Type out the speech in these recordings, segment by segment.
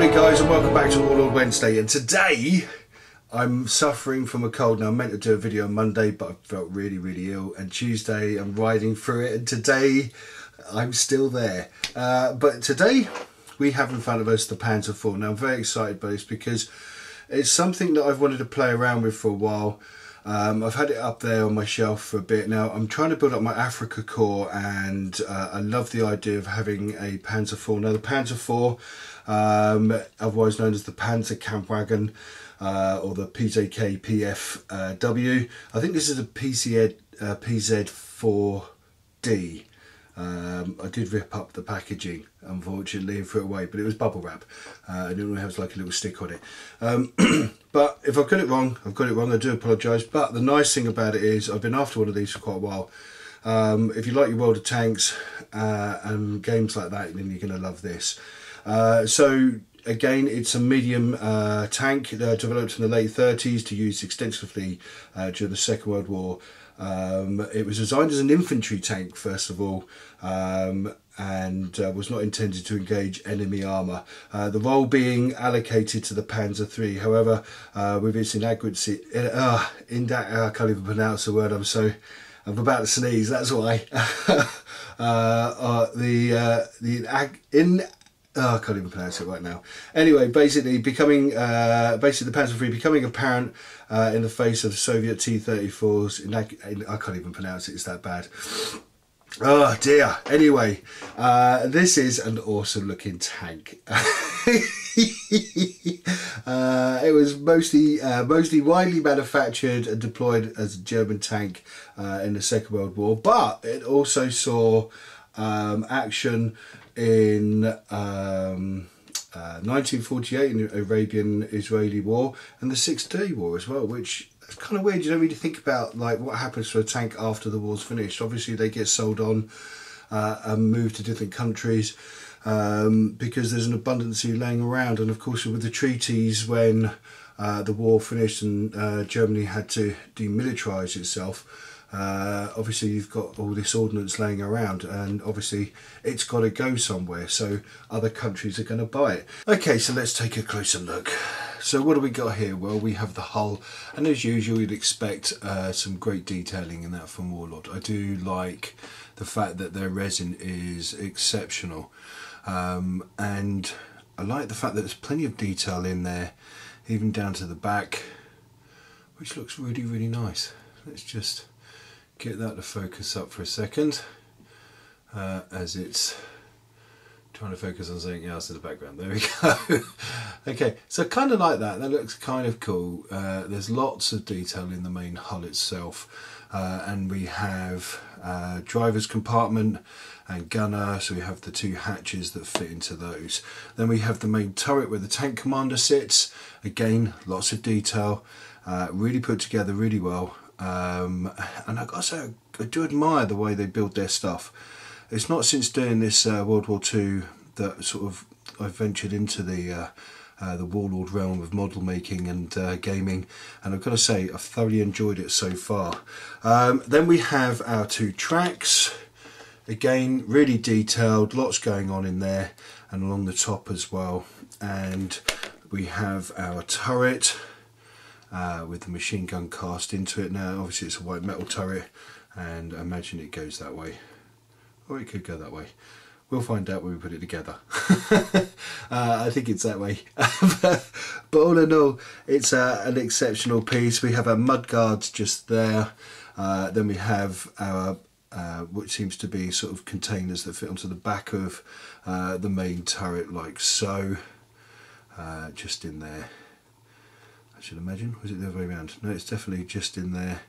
Howdy guys, and welcome back to Warlord Wednesday. And today I'm suffering from a cold. Now I meant to do a video on Monday, but I felt really ill, and Tuesday I'm riding through it, and today I'm still there. But today we have in front of us the Panzer IV. Now I'm very excited by this because it's something that I've wanted to play around with for a while. I've had it up there on my shelf for a bit now. I'm trying to build up my Africa Corps, and I love the idea of having a Panzer IV. Now the Panzer IV, otherwise known as the Panzer Kampfwagen, or the PZK PFW. I think this is a PZ4D. I did rip up the packaging, unfortunately, and threw it away, but it was bubble wrap. I didn't have like a little stick on it. But if I've got it wrong, I've got it wrong. I do apologise. But the nice thing about it is I've been after one of these for quite a while. If you like your World of Tanks and games like that, then you're going to love this. So again, it's a medium tank developed in the late 30s to use extensively during the Second World War. It was designed as an infantry tank first of all, and was not intended to engage enemy armour. The role being allocated to the Panzer III. However, with its inadequacy, I can't even pronounce the word. I'm about to sneeze. That's why. I can't even pronounce it right now. Anyway, basically the Panzer III becoming apparent in the face of Soviet T-34s. I can't even pronounce it, it's that bad. Oh dear. Anyway, this is an awesome looking tank. It was mostly widely manufactured and deployed as a German tank in the Second World War, but it also saw action in 1948 in the Arabian-Israeli War and the Six-Day War as well, which is kind of weird. You don't really think about like what happens to a tank after the war's finished. Obviously they get sold on and moved to different countries because there's an abundance laying around, and of course with the treaties when the war finished and Germany had to demilitarise itself, obviously you've got all this ordnance laying around, and obviously it's got to go somewhere, so other countries are going to buy it. Okay, so let's take a closer look. So what do we got here? Well, we have the hull, and as usual you'd expect some great detailing in that from Warlord. I do like the fact that their resin is exceptional, and I like the fact that there's plenty of detail in there, even down to the back, which looks really nice. Let's just get that to focus up for a second, as it's trying to focus on something else in the background. There we go. Okay, so kind of like that. That looks kind of cool. There's lots of detail in the main hull itself, and we have driver's compartment and gunner, so we have the two hatches that fit into those. Then we have the main turret where the tank commander sits. Again, lots of detail, really put together really well. And I've got to say, I do admire the way they build their stuff. It's not since doing this World War II that sort of I've ventured into the Warlord realm of model making and gaming, and I've got to say I've thoroughly enjoyed it so far. Then we have our two tracks. Again, really detailed, lots going on in there, and along the top as well. And we have our turret, with the machine gun cast into it. Now obviously it's a white metal turret, and I imagine it goes that way, or it could go that way. We'll find out when we put it together. I think it's that way. But all in all, it's an exceptional piece. We have our mud guards just there. Then we have our which seems to be sort of containers that fit onto the back of the main turret, like so, just in there. I should imagine. Was it the other way around? No, it's definitely just in there.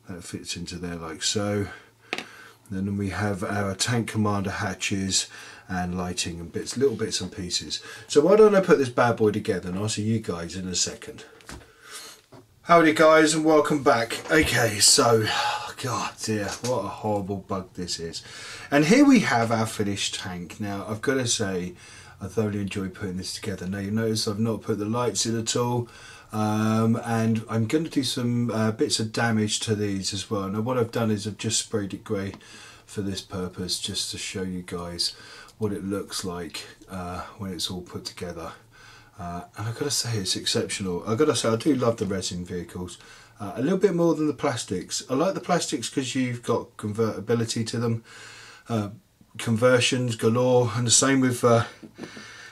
That fits into there like so. Then we have our tank commander hatches and lighting and little bits and pieces. So why don't I put this bad boy together, and I'll see you guys in a second. Howdy guys, and welcome back. Okay, so, god dear, what a horrible bug this is. And here we have our finished tank. Now I've got to say, I thoroughly enjoyed putting this together. Now you notice I've not put the lights in at all. And I'm going to do some bits of damage to these as well. Now what I've done is I've just sprayed it grey for this purpose, just to show you guys what it looks like when it's all put together. and I've got to say it's exceptional. I've got to say I do love the resin vehicles a little bit more than the plastics. I like the plastics because you've got convertibility to them, conversions galore, and the same with the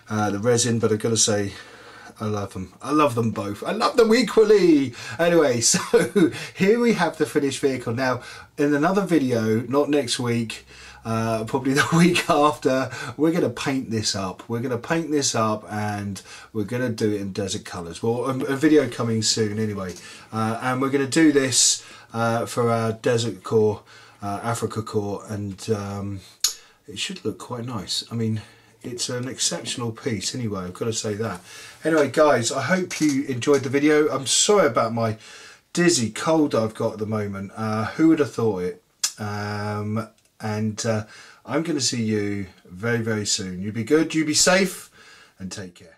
resin, but I've got to say I love them. I love them both. I love them equally. Anyway, so here we have the finished vehicle. Now, in another video, not next week, probably the week after, we're going to paint this up. We're going to paint this up and we're going to do it in desert colours. Well, a video coming soon anyway. And we're going to do this for our desert core, Africa core, and it should look quite nice. I mean, it's an exceptional piece anyway, I've got to say that. Anyway guys, I hope you enjoyed the video. I'm sorry about my dizzy cold I've got at the moment. Who would have thought it? I'm going to see you very, very soon. You be good, you be safe, and take care.